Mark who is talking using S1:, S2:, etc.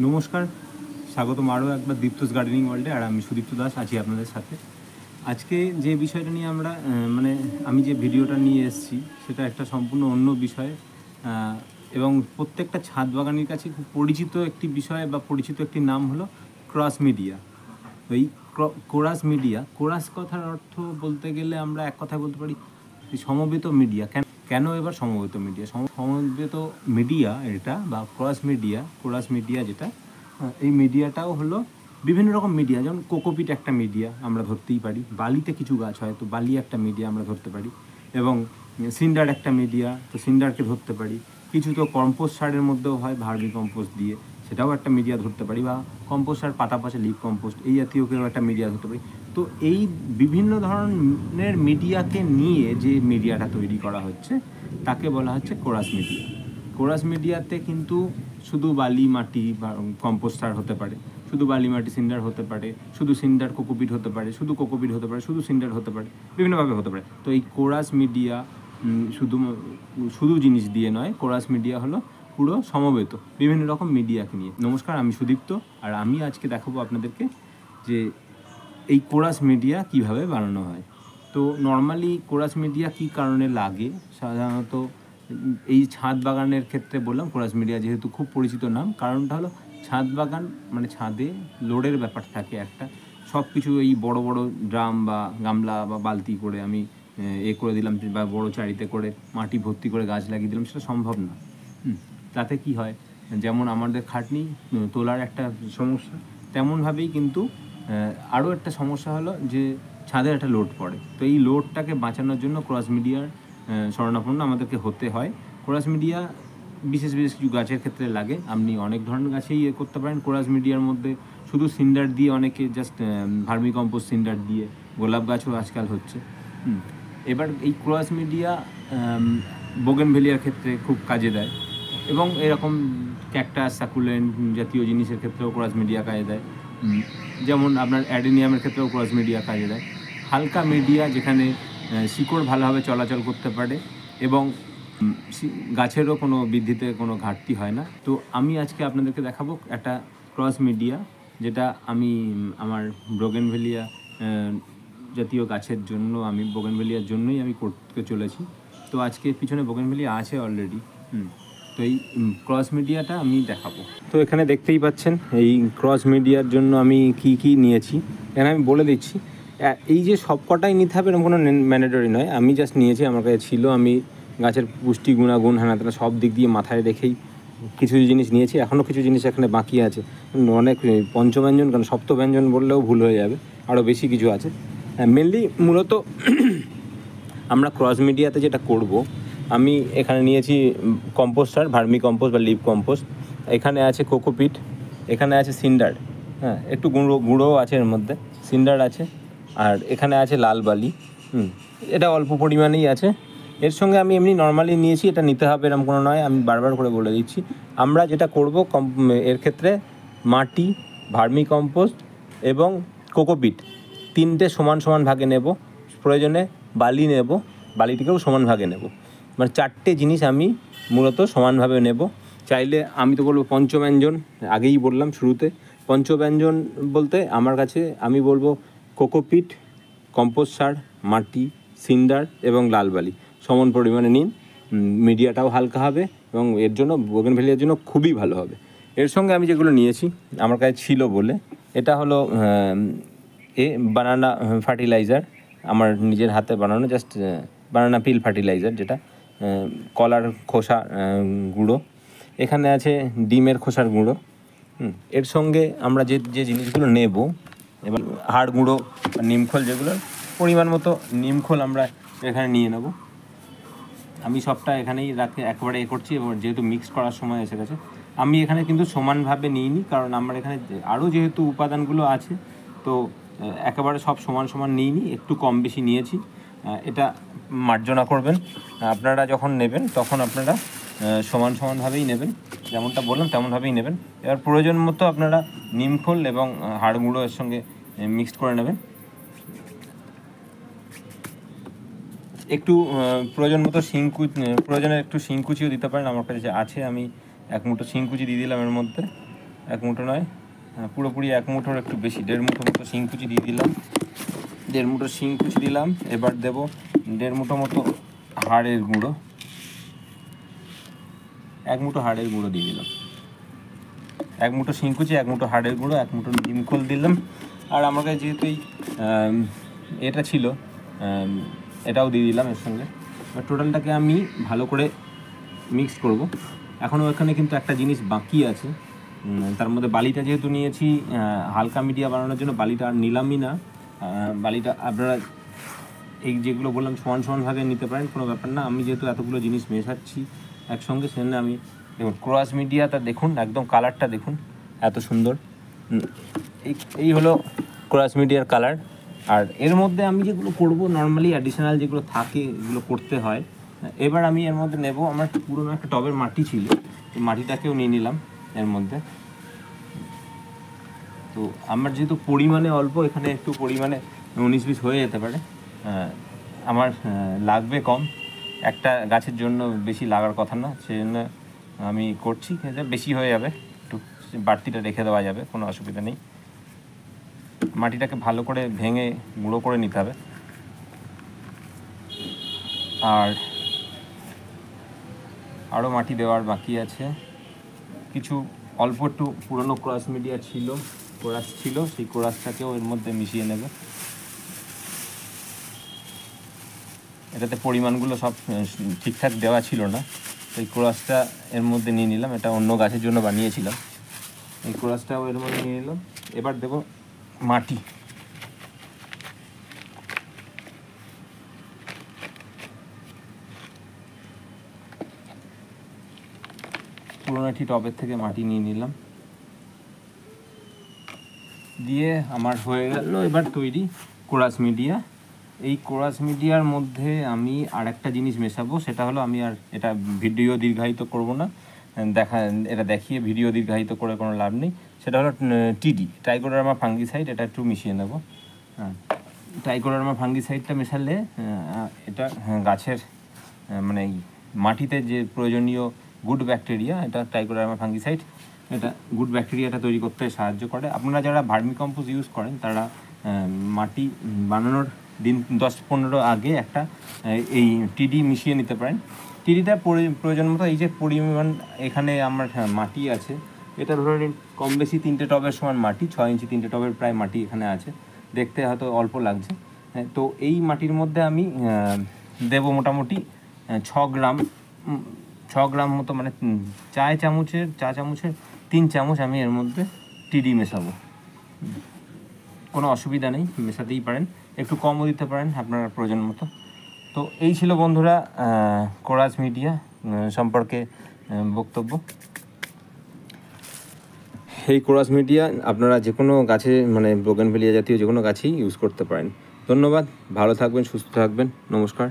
S1: নমস্কার, স্বাগতম আরও একবার দীপ্তস গার্ডেনিং ওয়ার্ল্ডে। আর আমি সুদীপ্ত দাস আছি আপনাদের সাথে। আজকে যে বিষয়টা নিয়ে আমরা আমি যে ভিডিওটা নিয়ে এসেছি সেটা একটা সম্পূর্ণ অন্য বিষয়, এবং প্রত্যেকটা ছাদ বাগানের কাছে খুব পরিচিত একটি বিষয় বা পরিচিত একটি নাম হলো ক্রস মিডিয়া। তো এই কোরাস কথার অর্থ বলতে গেলে আমরা এক কথায় বলতে পারি সমবেত মিডিয়া। কেন এবার সমবেত মিডিয়া? সমবেত মিডিয়া এটা বা কোরাস মিডিয়া যেটা, এই মিডিয়াটাও হলো বিভিন্ন রকম মিডিয়া। যেমন কোকোপিট একটা মিডিয়া আমরা ধরতেই পারি, বালিতে কিছু গাছ হয় তো বালি একটা মিডিয়া আমরা ধরতে পারি, এবং সিন্ডার একটা মিডিয়া, তো সিন্ডারকে ধরতে পারি। কিছু তো কম্পোস্ট সারের মধ্যেও হয়, ভার্মি কম্পোস্ট দিয়ে, সেটাও একটা মিডিয়া ধরতে পারি, বা কম্পোস্ট সার, পাতা পচা লিভ কম্পোস্ট এই জাতীয়কেও একটা মিডিয়া ধরতে পারি। তো এই বিভিন্ন ধরনের মিডিয়াকে নিয়ে যে মিডিয়াটা তৈরি করা হচ্ছে তাকে বলা হচ্ছে কোরাস মিডিয়াতে কিন্তু শুধু বালি মাটি বা কম্পোস্ট সার হতে পারে, শুধু বালি মাটি সিন্ডার হতে পারে, শুধু সিন্ডার কোকোপিট হতে পারে, শুধু কোকোপিট হতে পারে, শুধু সিন্ডার হতে পারে, বিভিন্নভাবে হতে পারে। তো এই কোরাস মিডিয়া শুধু জিনিস দিয়ে নয়, কোরাস মিডিয়া হলো পুরো সমবেত বিভিন্ন রকম মিডিয়াকে নিয়ে। নমস্কার, আমি সুদীপ্ত, আর আমি আজকে দেখাবো আপনাদেরকে যে এই কোরাস মিডিয়া কিভাবে বানানো হয়। তো নর্মালি কোরাস মিডিয়া কী কারণে লাগে? সাধারণত এই ছাদ বাগানের ক্ষেত্রে বললাম কোরাস মিডিয়া যেহেতু খুব পরিচিত নাম, কারণটা হলো ছাদ বাগান মানে ছাদে লোডের ব্যাপার থাকে একটা। সব কিছু এই বড় বড় ড্রাম বা গামলা বা বালতি করে আমি করে দিলাম, বা বড় চারিতে করে মাটি ভর্তি করে গাছ লাগিয়ে দিলাম, সেটা সম্ভব না। তাতে কি হয়, যেমন আমাদের খাটনি তোলার একটা সমস্যা, তেমনভাবেই কিন্তু আরও একটা সমস্যা হলো যে ছাদের একটা লোড পড়ে। তো এই লোডটাকে বাঁচানোর জন্য ক্রস মিডিয়ার শরণাপন্ন আমাদেরকে হতে হয়। ক্রস মিডিয়া বিশেষ কিছু গাছের ক্ষেত্রে লাগে। আপনি অনেক ধরনের গাছেই করতে পারেন কোরাস মিডিয়ার মধ্যে। শুধু সিন্ডার দিয়ে অনেকে জাস্ট ভার্মি কম্পোস্ট সিন্ডার দিয়ে গোলাপ গাছও আজকাল হচ্ছে। এবার এই ক্রস মিডিয়া বোগেনভেলিয়ার ক্ষেত্রে খুব কাজে দেয়, এবং এরকম ক্যাকটাস সাকুলেন্ট জাতীয় জিনিসের ক্ষেত্রেও ক্রস মিডিয়া কাজে দেয়। যেমন আপনার অ্যাডেনিয়ামের ক্ষেত্রেও ক্রস মিডিয়া কাজে দেয়। হালকা মিডিয়া যেখানে শিকড় ভালোভাবে চলাচল করতে পারে এবং গাছেরও কোনো বৃদ্ধিতে কোনো ঘাটতি হয় না। তো আমি আজকে আপনাদেরকে দেখাবো একটা ক্রস মিডিয়া, যেটা আমি আমার বোগেনভেলিয়া জাতীয় গাছের জন্য, আমি বোগেনভেলিয়ার জন্যই আমি করতে চলেছি। তো আজকে পিছনে বোগেনভেলিয়া আছে অলরেডি। তো এই ক্রস মিডিয়াটা আমি দেখাবো। তো এখানে দেখতেই পাচ্ছেন এই ক্রস মিডিয়ার জন্য আমি কি নিয়েছি এখানে আমি বলে দিচ্ছি। এই যে সব কটাই নিতে হবে এরকম কোনো ম্যান্ডেটরি নয়, আমি জাস্ট নিয়েছি, আমার কাছে ছিল। আমি গাছের পুষ্টি গুণাগুণ তারা সব দিক দিয়ে মাথায় রেখেই কিছু জিনিস নিয়েছি। এখনও কিছু জিনিস এখানে বাকি আছে, অনেক পঞ্চব্যঞ্জন, কারণ সপ্তব্যঞ্জন বললেও ভুল হয়ে যাবে, আরও বেশি কিছু আছে। মেনলি মূলত আমরা ক্রস মিডিয়াতে যেটা করব, আমি এখানে নিয়েছি কম্পোস্টার, ভার্মি কম্পোস্ট বা লিভ কম্পোস্ট, এখানে আছে কোকোপিট, এখানে আছে সিন্ডার, একটু গুঁড়োও আছে এর মধ্যে, সিন্ডার আছে, আর এখানে আছে লাল বালি। এটা অল্প পরিমাণেই আছে। এর সঙ্গে আমি এমনি নর্মালি নিয়েছি, এটা নিতে হবে এরকম কোনো নয়, আমি বারবার করে বলে দিচ্ছি। আমরা যেটা করব এর ক্ষেত্রে মাটি, ভার্মি কম্পোস্ট এবং কোকোপিট তিনটে সমান ভাগে নেব। প্রয়োজনে বালি নেব, বালিটিকেও সমান ভাগে নেব। মানে চারটে জিনিস আমি মূলত সমানভাবে নেব। চাইলে আমি তো বলবো পঞ্চব্যঞ্জন, আগেই বললাম শুরুতে। পঞ্চব্যঞ্জন বলতে আমার কাছে আমি বলবো কোকোপিট, কম্পোস্ট সার, মাটি, সিন্ডার এবং লাল বালি সমান পরিমাণে নিন। মিডিয়াটাও হালকা হবে এবং এর জন্য বোগেনভেলিয়ার জন্য খুবই ভালো হবে। এর সঙ্গে আমি যেগুলো নিয়েছি আমার কাছে ছিল বলে, এটা হলো বানানা ফার্টিলাইজার, আমার নিজের হাতে বানানো, জাস্ট বানানা পিল ফার্টিলাইজার, যেটা কলার খোসা গুঁড়ো। এখানে আছে ডিমের খোসার গুঁড়ো। এর সঙ্গে আমরা যে জিনিসগুলো নেব, এবার হাড় গুঁড়ো, নিমখোল, যেগুলো পরিমাণ মতো নিমখোল আমরা এখানে নিয়ে নেব। আমি সবটা এখানেই একবারে করছি, এবং যেহেতু মিক্স করার সময় এসে গেছে, আমি এখানে কিন্তু সমানভাবে নিইনি, কারণ আমার এখানে আরও যেহেতু উপাদানগুলো আছে, তো একেবারে সব সমান নিইনি, একটু কম বেশি নিয়েছি। এটা মার্জনা করবেন আপনারা যখন নেবেন, তখন আপনারা সমানভাবেই নেবেন, যেমনটা বললাম তেমনভাবেই নেবেন। এবার প্রয়োজন মতো আপনারা নিমখোল এবং হাড় গুঁড়ো এর সঙ্গে মিক্সড করে নেবেন। একটু প্রয়োজন মতো প্রয়োজনে একটু শিংকুচিও দিতে পারেন, আমার কাছে আছে, আমি এক মুঠো শিংকুচি দিয়ে দিলাম এর মধ্যে। এক মুঠো নয়, পুরোপুরি এক মুঠোর একটু বেশি, 1.5 মুঠো মতো শিংকুচি দিয়ে দিলাম, 1.5 মুঠো শিংকুচি দিলাম। এবার দেব 1.5 মুঠো মতো হাড়ের গুঁড়ো, 1 মুঠো হাড়ের গুঁড়ো দিয়ে দিলাম। 1 মুঠো শিংকুচি, 1 মুঠো হাড়ের গুঁড়ো, 1 মুঠো নিমখোল দিলাম। আর আমার কাছে যেহেতু এই এটা ছিল, এটাও দিয়ে দিলাম এর সঙ্গে। এবার টোটালটাকে আমি ভালো করে মিক্স করব। এখনও এখানে কিন্তু একটা জিনিস বাকি আছে, তার মধ্যে বালিটা যেহেতু নিয়েছি হালকা মিডিয়া বানানোর জন্য, বালিটা আর নিলামই না। বালিটা আপনারা এই যেগুলো বললাম সমান সমানভাবে নিতে পারেন, কোনো ব্যাপার না। আমি যেহেতু এতগুলো জিনিস মেশাচ্ছি একসঙ্গে, সেজন্য আমি দেখুন ক্রস মিডিয়াটা দেখুন, একদম কালারটা দেখুন এত সুন্দর। এই হলো ক্রস মিডিয়ার কালার। আর এর মধ্যে আমি যেগুলো করবো নর্মালি অ্যাডিশনাল যেগুলো থাকে এগুলো করতে হয়। এবার আমি এর মধ্যে নেব, আমার পুরোনো একটা টবের মাটি ছিল, এই মাটিটাকেও নিয়ে নিলাম এর মধ্যে। তো আমার যেহেতু পরিমাণে অল্প, এখানে একটু পরিমাণে 19-20 হয়ে যেতে পারে, আমার লাগবে কম, একটা গাছের জন্য বেশি লাগার কথা না, সেই জন্য আমি করছি। বেশি হয়ে যাবে, একটু বাড়তিটা রেখে দেওয়া যাবে, কোনো অসুবিধা নেই। মাটিটাকে ভালো করে ভেঙে গুঁড়ো করে নিতে হবে। আর আরও মাটি দেওয়ার বাকি আছে, কিছু অল্প একটু পুরনো ক্রস মিডিয়া ছিল, কোরাস ছিল, সেই কোরাসটাকেও এর মধ্যে মিশিয়ে নেবে। এটাতে পরিমাণগুলো সব ঠিকঠাক দেওয়া ছিল না, এই কোরাসটা এর মধ্যে নিয়ে নিলাম। এটা অন্য গাছের জন্য বানিয়েছিলাম, এই কোরাসটাও এর মধ্যে নিয়ে নিলাম। এবার দেব মাটি, পুরোনো একটি টবের থেকে মাটি নিয়ে নিলাম, দিয়ে আমার হয়ে গেল এবার তৈরি কোরাস মিডিয়া। এই কোরাস মিডিয়ার মধ্যে আমি আর একটা জিনিস মেশাবো, সেটা হলো, আমি আর এটা ভিডিও দীর্ঘায়িত করব না, এটা দেখিয়ে ভিডিও দীর্ঘায়িত করে কোনো লাভ নেই। সেটা হলো টিডি, ট্রাইকোডার্মা ফাঙ্গিসাইড, এটা একটু মিশিয়ে নেব। ট্রাইকোডার্মা ফাঙ্গিসাইডটা মেশালে এটা গাছের মানে মাটিতে যে প্রয়োজনীয় গুড ব্যাকটেরিয়া, এটা ট্রাইকোডার্মা ফাঙ্গিসাইড, এটা গুড ব্যাকটেরিয়াটা তৈরি করতে সাহায্য করে। আপনারা যারা ভার্মি কম্পোস্ট ইউজ করেন তারা মাটি বানানোর দিন 10-15 আগে একটা এই টিডি মিশিয়ে নিতে পারেন। টিডিটা প্রয়োজন মতো, এই যে পরিমাণ এখানে আমার মাটি আছে, এটা ধরে নিন কম বেশি 3টে টবের সমান মাটি, 6 ইঞ্চি 3টে টবের প্রায় মাটি এখানে আছে, দেখতে হয়তো অল্প লাগছে। তো এই মাটির মধ্যে আমি দেব মোটামুটি 6 গ্রাম মতো, মানে চা চামচের 3 চামচ আমি এর মধ্যে টিডি মেশাবো। কোনো অসুবিধা নেই, মেশাতেই পারেন, একটু কমও দিতে পারেন আপনার প্রয়োজন মতো। তো এই ছিল বন্ধুরা কোরাস মিডিয়া সম্পর্কে বক্তব্য। এই কোরাস মিডিয়া আপনারা যে কোনো গাছে, মানে বোগেনভেলিয়া জাতীয় যে কোনো গাছেই ইউজ করতে পারেন। ধন্যবাদ, ভালো থাকবেন, সুস্থ থাকবেন, নমস্কার।